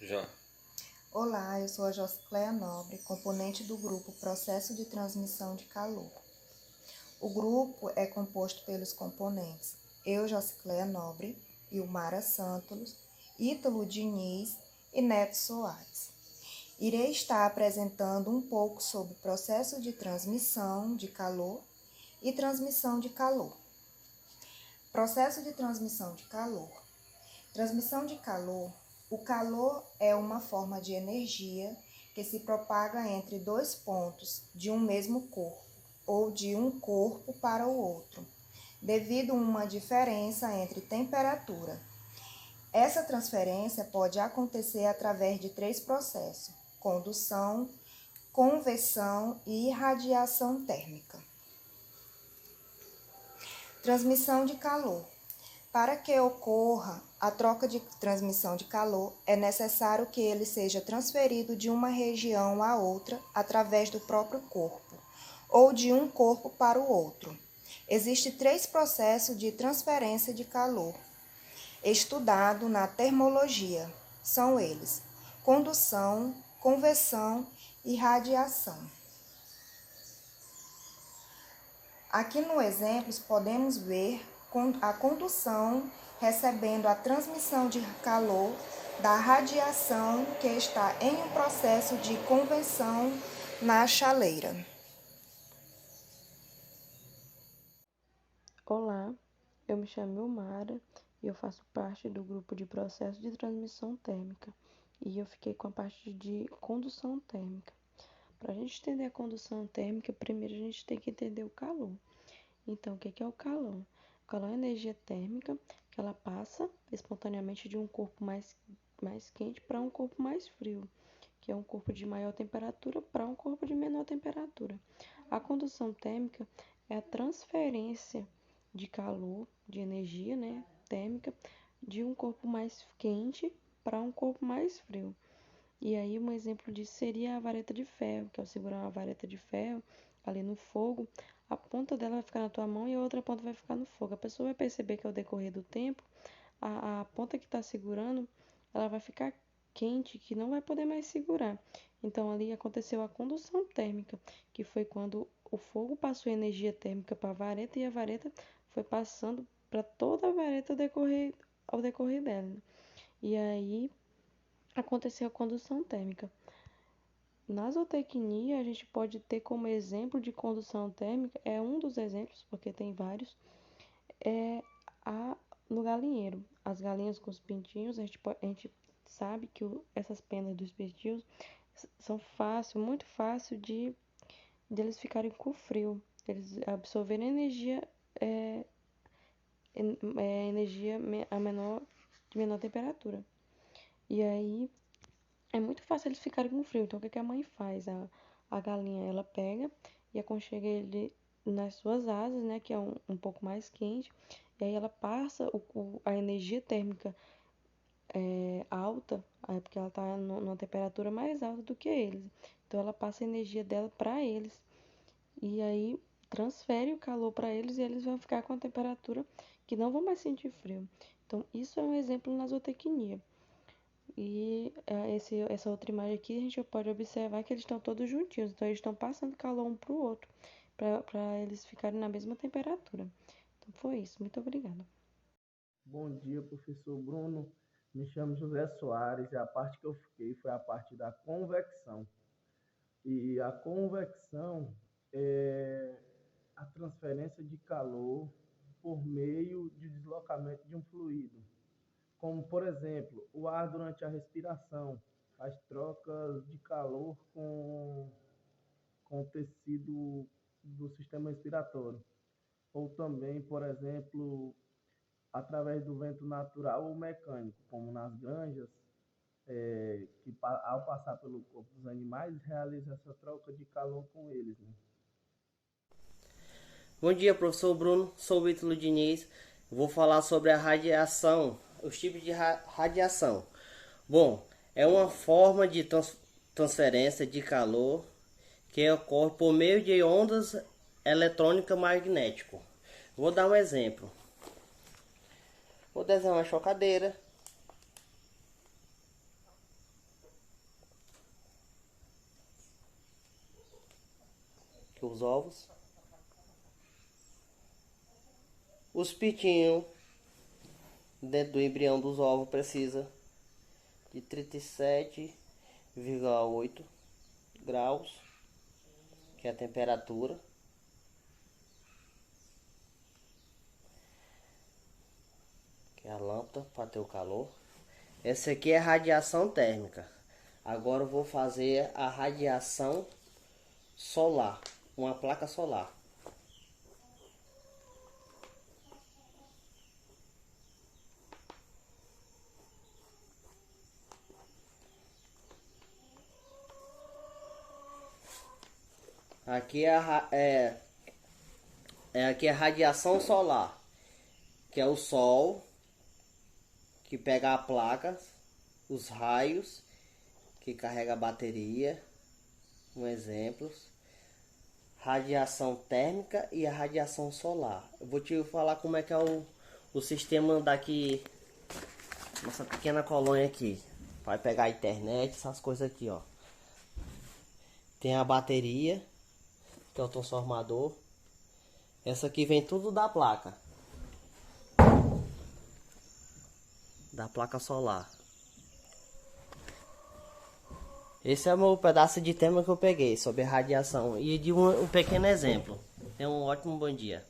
Já. Olá, eu sou a Josicléa Nobre, componente do grupo Processo de Transmissão de Calor. O grupo é composto pelos componentes eu, Josicléa Nobre, Ilmara Santos, Ítalo Diniz e Neto Soares. Irei estar apresentando um pouco sobre o processo de transmissão de calor e transmissão de calor. Processo de transmissão de calor. Transmissão de calor. O calor é uma forma de energia que se propaga entre dois pontos de um mesmo corpo ou de um corpo para o outro, devido a uma diferença entre temperatura. Essa transferência pode acontecer através de três processos: condução, convecção e irradiação térmica. Transmissão de calor. Para que ocorra a troca de transmissão de calor, é necessário que ele seja transferido de uma região a outra através do próprio corpo, ou de um corpo para o outro. Existem três processos de transferência de calor, estudado na termologia. São eles: condução, convecção e radiação. Aqui no exemplo podemos ver a condução recebendo a transmissão de calor da radiação que está em um processo de convecção na chaleira. Olá, eu me chamo Ilmara e eu faço parte do grupo de processo de transmissão térmica e eu fiquei com a parte de condução térmica. Para a gente entender a condução térmica, primeiro a gente tem que entender o calor. Então, o que é o calor? O calor é energia térmica que ela passa espontaneamente de um corpo mais quente para um corpo mais frio, que é um corpo de maior temperatura para um corpo de menor temperatura. A condução térmica é a transferência de calor, de energia, térmica, de um corpo mais quente para um corpo mais frio. E aí um exemplo disso seria a vareta de ferro, que ao segurar uma vareta de ferro ali no fogo, a ponta dela vai ficar na tua mão e a outra ponta vai ficar no fogo. A pessoa vai perceber que ao decorrer do tempo, a ponta que está segurando, ela vai ficar quente, que não vai poder mais segurar. Então ali aconteceu a condução térmica, que foi quando o fogo passou energia térmica para a vareta e a vareta foi passando para toda a vareta ao decorrer dela. E aí aconteceu a condução térmica. Na zootecnia, a gente pode ter como exemplo de condução térmica, é um dos exemplos, porque tem vários, é no galinheiro. As galinhas com os pintinhos, a gente sabe que essas penas dos pintinhos são muito fácil de eles ficarem com frio, eles absorverem energia, energia de menor temperatura. E aí é muito fácil eles ficarem com frio. Então o que a mãe faz? A galinha ela pega e aconchega ele nas suas asas, né, que é um pouco mais quente, e aí ela passa a energia térmica alta, porque ela está numa temperatura mais alta do que eles. Então ela passa a energia dela para eles e aí transfere o calor para eles e eles vão ficar com a temperatura que não vão mais sentir frio. Então isso é um exemplo na zootecnia. E essa outra imagem aqui a gente pode observar que eles estão todos juntinhos, então eles estão passando calor um para o outro, para eles ficarem na mesma temperatura. Então foi isso, muito obrigada. Bom dia, professor Bruno. Me chamo José Soares e a parte que eu fiquei foi a parte da convecção. E a convecção é a transferência de calor por meio de deslocamento de um fluido, como, por exemplo, o ar durante a respiração, as trocas de calor com o tecido do sistema respiratório. Ou também, por exemplo, através do vento natural ou mecânico, como nas granjas, que ao passar pelo corpo dos animais, realiza essa troca de calor com eles. Né? Bom dia, professor Bruno. Sou o Ítalo Diniz. Vou falar sobre a radiação, os tipos de radiação. Bom, é uma forma de transferência de calor que ocorre por meio de ondas eletrônicas magnéticas. Vou dar um exemplo. Vou desenhar uma chocadeira. Aqui os ovos. Os pitinhos dentro do embrião dos ovos precisa de 37,8 graus, que é a temperatura. Que é a lâmpada para ter o calor. Essa aqui é a radiação térmica. Agora eu vou fazer a radiação solar, uma placa solar. Aqui aqui a radiação solar, que é o sol que pega a placa, os raios que carrega a bateria, um exemplo, radiação térmica e a radiação solar. Eu vou te falar como é que é o sistema daqui, nossa pequena colônia aqui. Vai pegar a internet, essas coisas aqui, ó. Tem a bateria, que é o transformador. Essa aqui vem tudo da placa solar. Esse é o meu pedaço de tema que eu peguei sobre radiação e de um pequeno exemplo. Tenha um ótimo bom dia.